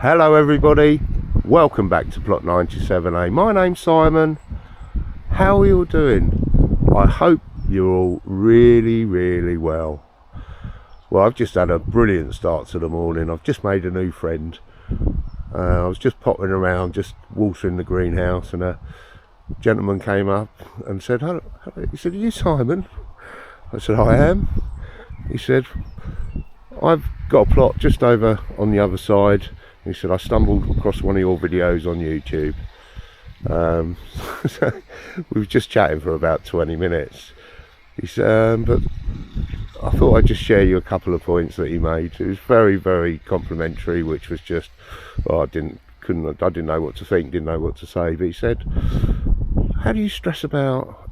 Hello everybody, welcome back to Plot 97A. My name's Simon. How are you all doing? I hope you're all really well. Well, I've just had a brilliant start to the morning. I've just made a new friend. I was just pottering around, just watering the greenhouse, and a gentleman came up and said, hello. He said, "Are you Simon?" I said, "I am." He said, "I've got a plot just over on the other side." He said, "I stumbled across one of your videos on YouTube." So we were just chatting for about 20 minutes. He said, but I thought I'd just share you a couple of points that he made. It was very complimentary, which was just, I didn't know what to think, didn't know what to say. But he said, "How do you stress about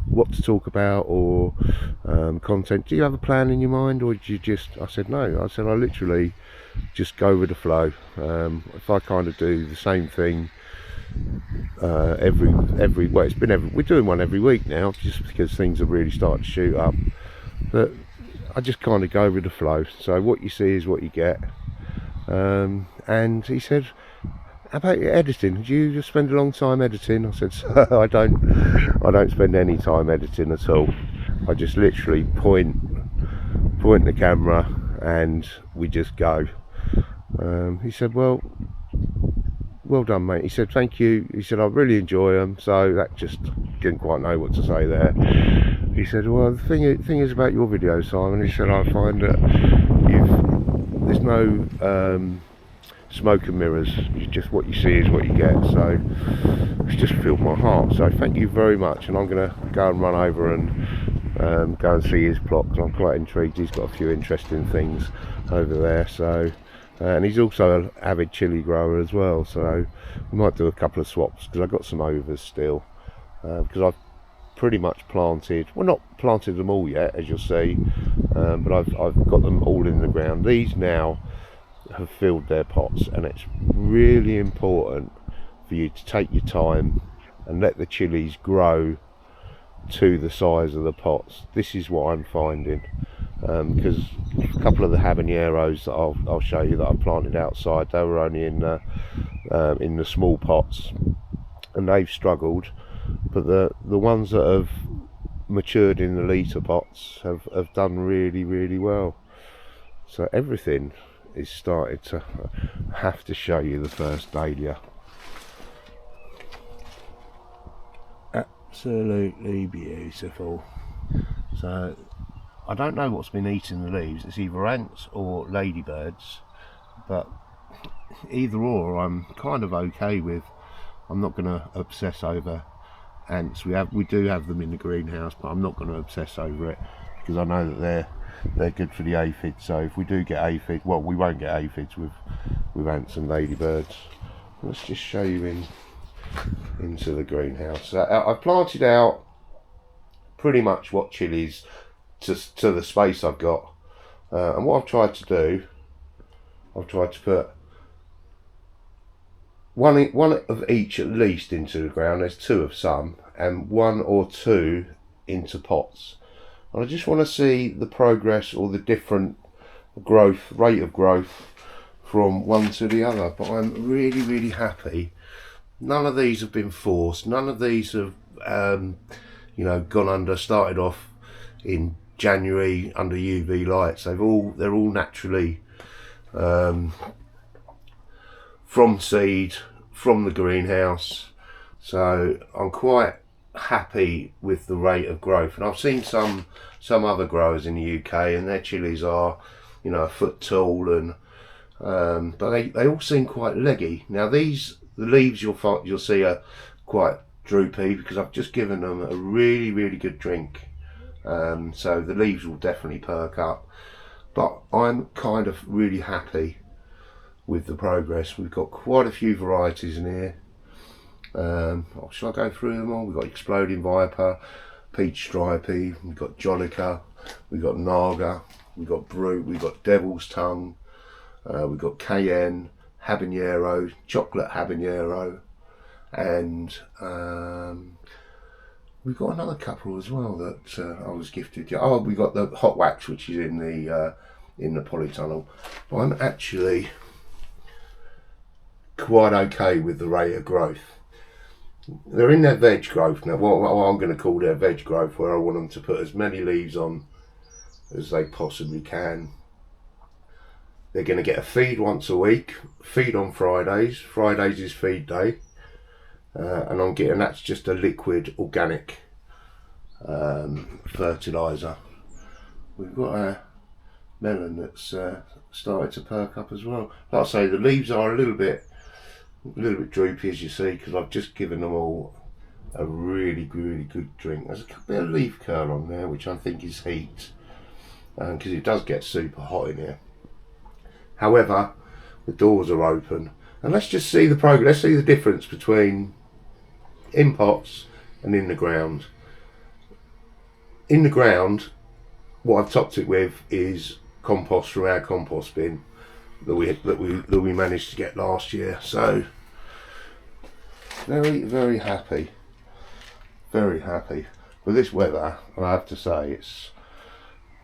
what to talk about or content? Do you have a plan in your mind, or do you just?" I said, "No." I said, "I literally just go with the flow. If I kind of do the same thing we're doing one every week now, just because things have really started to shoot up. But I just kind of go with the flow. So what you see is what you get." And he said, "How about your editing? Do you just spend a long time editing?" I said, I don't spend any time editing at all. I just literally point the camera and we just go." He said, well done, mate." He said, "Thank you." He said, "I really enjoy them." So that just didn't quite know what to say there. He said, "Well, the thing is about your videos, Simon," he said, "I find that there's no smoke and mirrors. It's just what you see is what you get." So it's just filled my heart. So thank you very much, and I'm going to go and run over and go and see his plot, because I'm quite intrigued. He's got a few interesting things over there. So and he's also an avid chili grower as well, so we might do a couple of swaps, because I've got some overs still, because I've pretty much planted, well, not planted them all yet, as you'll see, but I've got them all in the ground. These now have filled their pots, and it's really important for you to take your time and let the chilies grow to the size of the pots. This is what I'm finding, because a couple of the habaneros that I'll show you that I planted outside, they were only in the small pots, and they've struggled. But the ones that have matured in the litre pots have done really well. So everything is started to have to show you the first dahlia. Absolutely beautiful. So I don't know what's been eating the leaves. It's either ants or ladybirds, but either or I'm kind of okay with. I'm not going to obsess over ants. We do have them in the greenhouse, but I'm not going to obsess over it, because I know that they're good for the aphids. So if we do get aphids, well, we won't get aphids with ants and ladybirds. Let's just show you into the greenhouse. I've planted out pretty much what chilies to the space I've got, and what I've tried to do, I've tried to put one of each at least into the ground. There's two of some, and one or two into pots, and I just want to see the progress or the different rate of growth from one to the other. But I'm really happy. None of these have been forced. None of these have gone under, started off in January under UV lights. They're all naturally from seed, from the greenhouse. So I'm quite happy with the rate of growth. And I've seen some other growers in the UK, and their chilies are a foot tall, and but they all seem quite leggy. Now the leaves you'll see are quite droopy, because I've just given them a really good drink. So the leaves will definitely perk up, but I'm kind of really happy with the progress. We've got quite a few varieties in here. Shall I go through them all? We've got Exploding Viper, Peach Stripey, we've got Jolica, we've got Naga, we've got Brute, we've got Devil's Tongue, we've got Cayenne, Habanero, Chocolate Habanero, and we've got another couple as well that I was gifted. Oh, we got the Hot Wax, which is in the polytunnel. But I'm actually quite okay with the rate of growth. They're in their veg growth now, what I'm going to call their veg growth, where I want them to put as many leaves on as they possibly can. They're going to get a feed once a week, feed on Fridays. Fridays is feed day, and I'm getting, that's just a liquid organic fertiliser. We've got a melon that's started to perk up as well. Like I say, the leaves are a little bit droopy, as you see, because I've just given them all a really good drink. There's a bit of leaf curl on there, which I think is heat, because it does get super hot in here. However, the doors are open, and let's just see the progress. Let's see the difference between in pots and in the ground. In the ground, what I've topped it with is compost from our compost bin that we managed to get last year. So very happy with this weather. I have to say,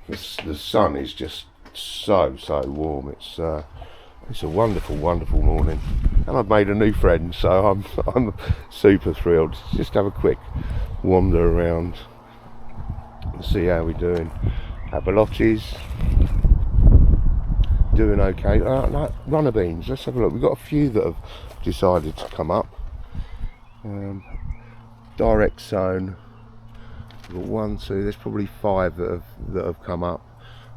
the sun is just so warm. It's a wonderful morning, and I've made a new friend, so I'm super thrilled. Just have a quick wander around and see how we're doing. Our Bellotti's doing okay. No, runner beans, let's have a look. We've got a few that have decided to come up. Direct sown, we've got 1, 2, there's probably 5 that have come up,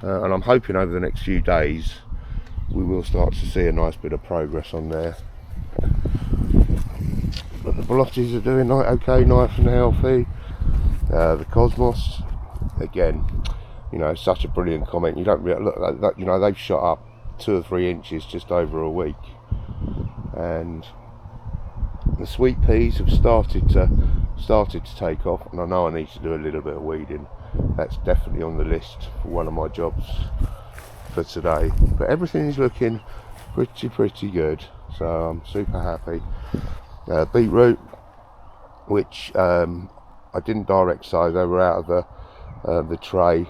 and I'm hoping over the next few days we will start to see a nice bit of progress on there. But the Bellotti's are doing okay, nice and healthy. The Cosmos, again, you know, such a brilliant comment. You don't really look like that, you know, they've shot up 2 or 3 inches just over a week, and the sweet peas have started to take off, and I know I need to do a little bit of weeding. That's definitely on the list for one of my jobs for today. But everything is looking pretty good, so I'm super happy. Beetroot, which I didn't direct sow, they were out of the tray,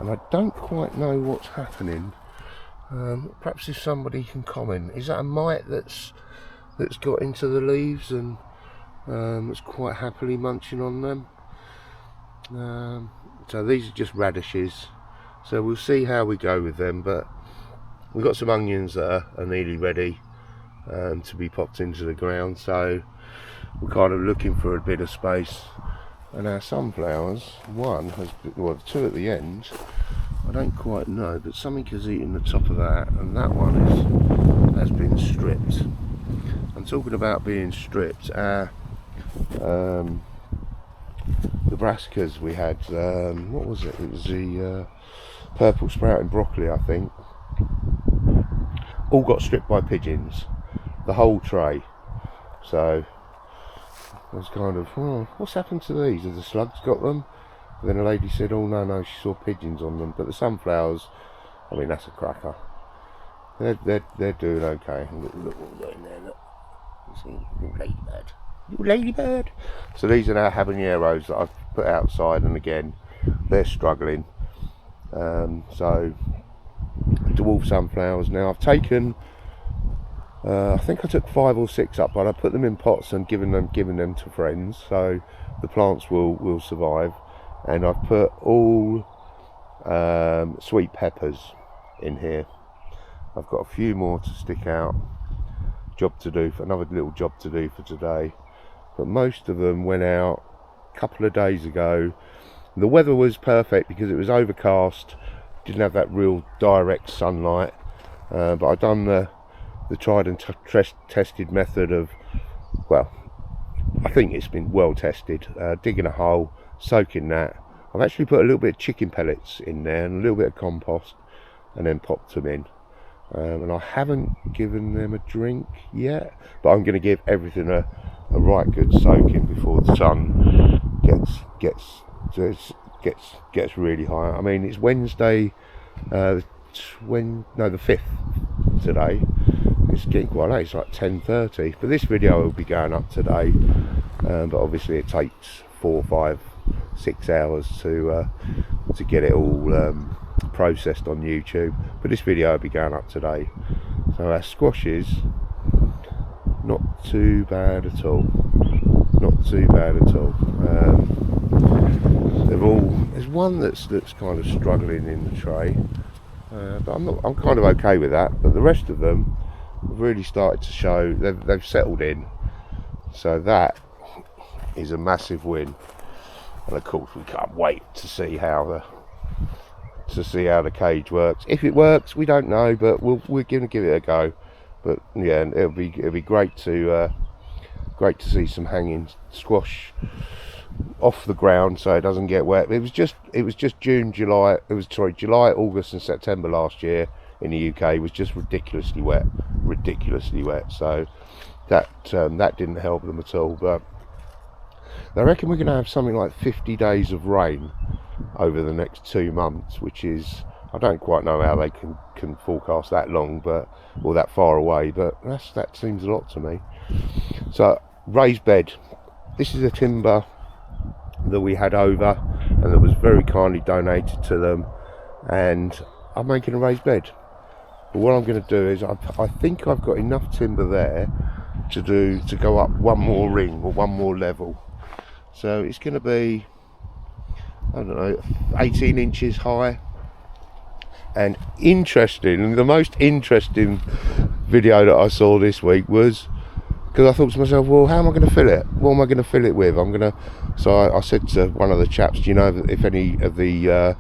and I don't quite know what's happening. Perhaps if somebody can comment, is that a mite that's got into the leaves and it's quite happily munching on them? So these are just radishes, so we'll see how we go with them. But we've got some onions that are nearly ready to be popped into the ground, so we're kind of looking for a bit of space. And our sunflowers, one has, well, 2 at the end, I don't quite know, but something has eaten the top of that, and that one has been stripped. I'm talking about being stripped. Our the brassicas we had, what was it? It was the purple sprouting broccoli, I think. All got stripped by pigeons, the whole tray. So I was kind of, oh, what's happened to these? Have the slugs got them? And then a lady said, oh no, she saw pigeons on them. But the sunflowers, I mean, that's a cracker. They're doing okay. Look what we're doing there, look. You see, little ladybird. So these are now habaneros that I've put outside, and again, they're struggling. So dwarf sunflowers now, I've taken, I think I took 5 or 6 up, but I put them in pots and given them to friends, so the plants will survive. And I've put all sweet peppers in here. I've got a few more to stick out. Another little job to do for today. But most of them went out a couple of days ago. The weather was perfect because it was overcast, didn't have that real direct sunlight. But I've done the tried and tested method of, well, I think it's been well tested, digging a hole, soaking that. I've actually put a little bit of chicken pellets in there and a little bit of compost, and then popped them in. And I haven't given them a drink yet, but I'm going to give everything a right good soaking before the sun gets really high. I mean, it's Wednesday, the 5th today. It's getting quite late, it's like 10:30, but this video will be going up today, but obviously it takes 4, 5, 6 hours to get it all processed on YouTube, but this video will be going up today. So our squashes not too bad at all. Not too bad at all. There's one that's kind of struggling in the tray, but I'm kind of okay with that. But the rest of them have really started to show they've settled in. So that is a massive win. And of course we can't wait to see how the cage works. If it works, we don't know, but we're going to give it a go. But yeah, it'll be great to see some hanging squash off the ground so it doesn't get wet. It was just July, August and September last year in the UK was just ridiculously wet. So that didn't help them at all. But I reckon we're going to have something like 50 days of rain over the next 2 months, which is, I don't quite know how they can forecast that long, or that far away, but that seems a lot to me. So raised bed. This is a timber that we had over and that was very kindly donated to them, and I'm making a raised bed. But what I'm going to do is I think I've got enough timber there to go up one more ring or one more level. So it's going to be, I don't know, 18 inches high. And the most interesting video that I saw this week was, because I thought to myself, well, how am I going to fill it? What am I going to fill it with? So I said to one of the chaps, do you know if any of the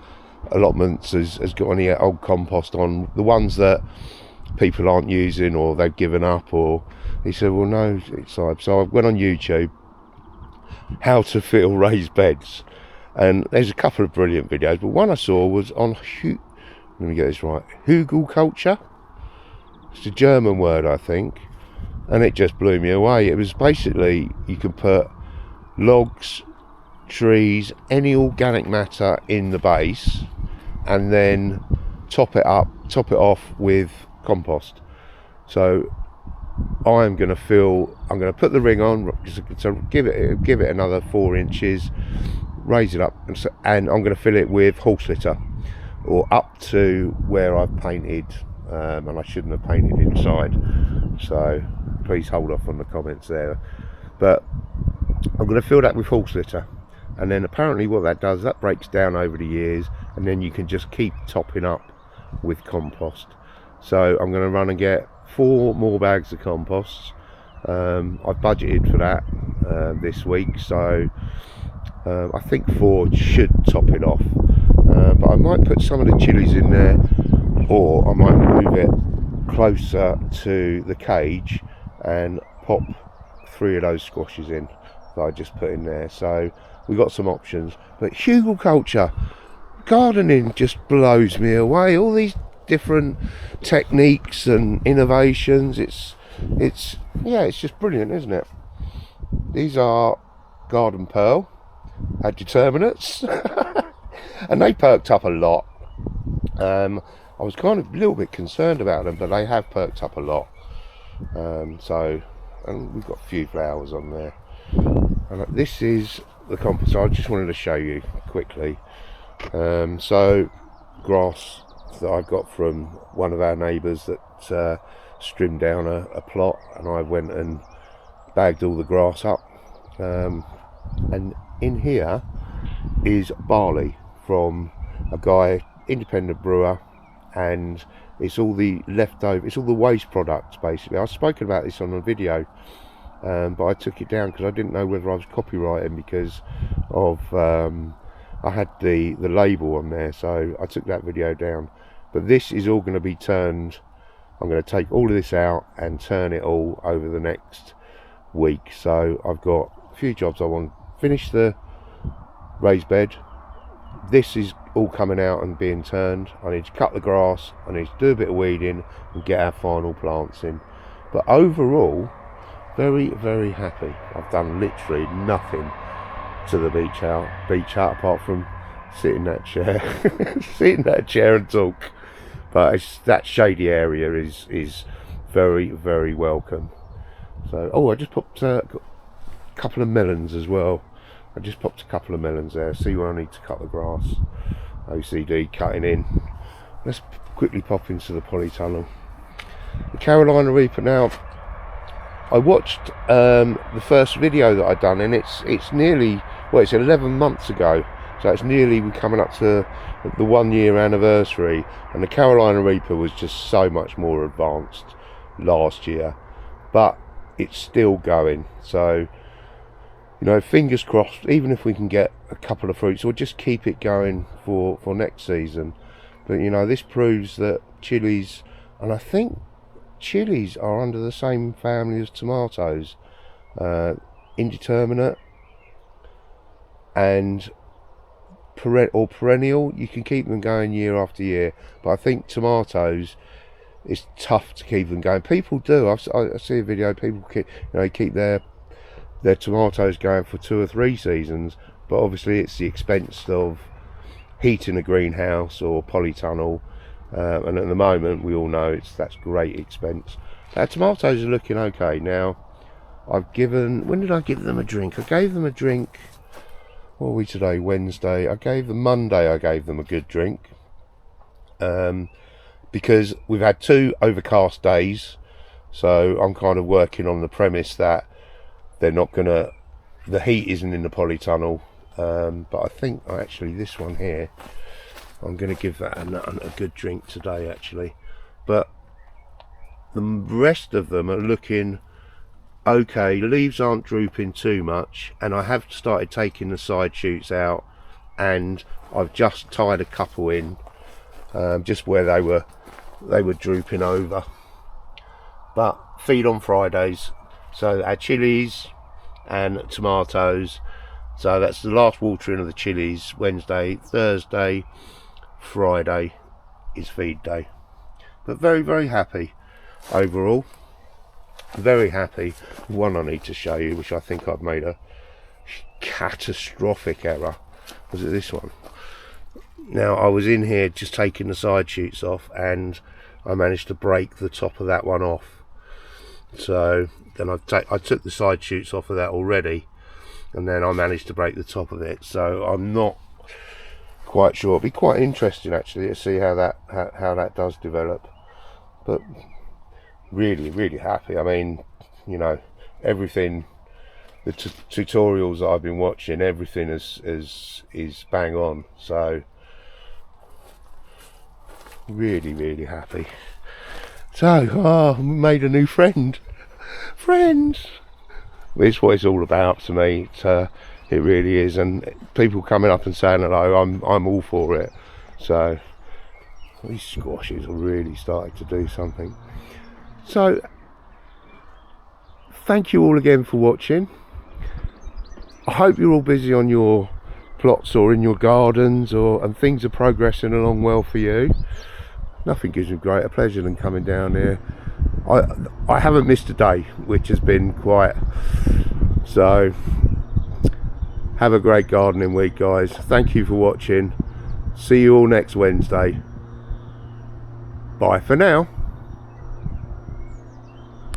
allotments has got any old compost on, the ones that people aren't using or they've given up? Or he said, well, no. So I went on YouTube, how to fill raised beds, and there's a couple of brilliant videos, but one I saw was on let me get this right, Hugelkultur. It's a German word, I think, and it just blew me away. It was basically, you can put logs, trees, any organic matter in the base, and then top it off with compost. So I'm going to put the ring on, so give it another 4 inches, raise it up, and I'm going to fill it with horse litter, or up to where I've painted, and I shouldn't have painted inside, so please hold off on the comments there. But I'm going to fill that with horse litter, and then apparently what that does, that breaks down over the years, and then you can just keep topping up with compost. So I'm going to run and get 4 more bags of compost. I've budgeted for that this week, so I think 4 should top it off. But I might put some of the chilies in there, or I might move it closer to the cage and pop 3 of those squashes in that I just put in there. So we've got some options. But Hugelkultur, gardening just blows me away. All these different techniques and innovations, it's just brilliant, isn't it? These are garden pearl determinants. And they perked up a lot. I was kind of a little bit concerned about them, but they have perked up a lot. And we've got a few flowers on there. And this is the compost. I just wanted to show you quickly. So grass that I got from one of our neighbours that trimmed down a plot, and I went and bagged all the grass up. And in here is barley from a guy, independent brewer, and it's all the leftover, it's all the waste products basically. I've spoken about this on a video, but I took it down because I didn't know whether I was copyrighting because of I had the label on there, so I took that video down. But this is all going to be turned, I'm going to take all of this out and turn it all over the next week. So I've got a few jobs. I want to finish the raised bed. This is all coming out and being turned. I need to cut the grass, I need to do a bit of weeding and get our final plants in. But overall, very, very happy. I've done literally nothing to the beach hut apart from sit in that chair and talk. But that shady area is very, very welcome. So I just popped a couple of melons as well. I just popped a couple of melons there. See where I need to cut the grass. OCD cutting in. Let's quickly pop into the polytunnel. The Carolina Reaper now. I watched the first video that I'd done, and it's nearly, well, it's 11 months ago, so it's nearly, we're coming up to the 1 year anniversary, and the Carolina Reaper was just so much more advanced last year, but it's still going. So, you know, fingers crossed, even if we can get a couple of fruits, or just keep it going for next season. But, you know, this proves that chilies, and I think chilies are under the same family as tomatoes, indeterminate and perennial. You can keep them going year after year, but I think tomatoes, it's tough to keep them going. People do. I see a video, people keep their tomatoes going for 2 or 3 seasons, but obviously it's the expense of heating a greenhouse or polytunnel, and at the moment we all know that's great expense. Our tomatoes are looking okay now. When did I give them a drink? I gave them a drink, what are we today, Wednesday? Monday I gave them a good drink, because we've had 2 overcast days, so I'm kind of working on the premise that they're not gonna, the heat isn't in the polytunnel, but I think actually this one here, I'm going to give that a good drink today actually. But the rest of them are looking okay. Leaves aren't drooping too much, and I have started taking the side shoots out, and I've just tied a couple in, just where they were drooping over. But feed on Fridays, so our chilies and tomatoes. So that's the last watering of the chilies. Wednesday, Thursday, Friday is feed day. But very, very happy overall. Very happy. One I need to show you, which I think I've made a catastrophic error. Was it this one? Now, I was in here just taking the side shoots off, and I managed to break the top of that one off. So then I took the side shoots off of that already, and then I managed to break the top of it. So I'm not quite sure. It'll be quite interesting actually to see how that does develop. But really, really happy. I mean, you know, everything, the tutorials that I've been watching, everything is bang on. So really, really happy. So, we made a new friends. It's what it's all about to me. It really is, and people coming up and saying hello, I'm all for it. So these squashes are really starting to do something. So thank you all again for watching. I hope you're all busy on your plots or in your gardens, and things are progressing along well for you. Nothing gives me greater pleasure than coming down here. I haven't missed a day, which has been quite. So have a great gardening week, guys. Thank you for watching. See you all next Wednesday. Bye for now.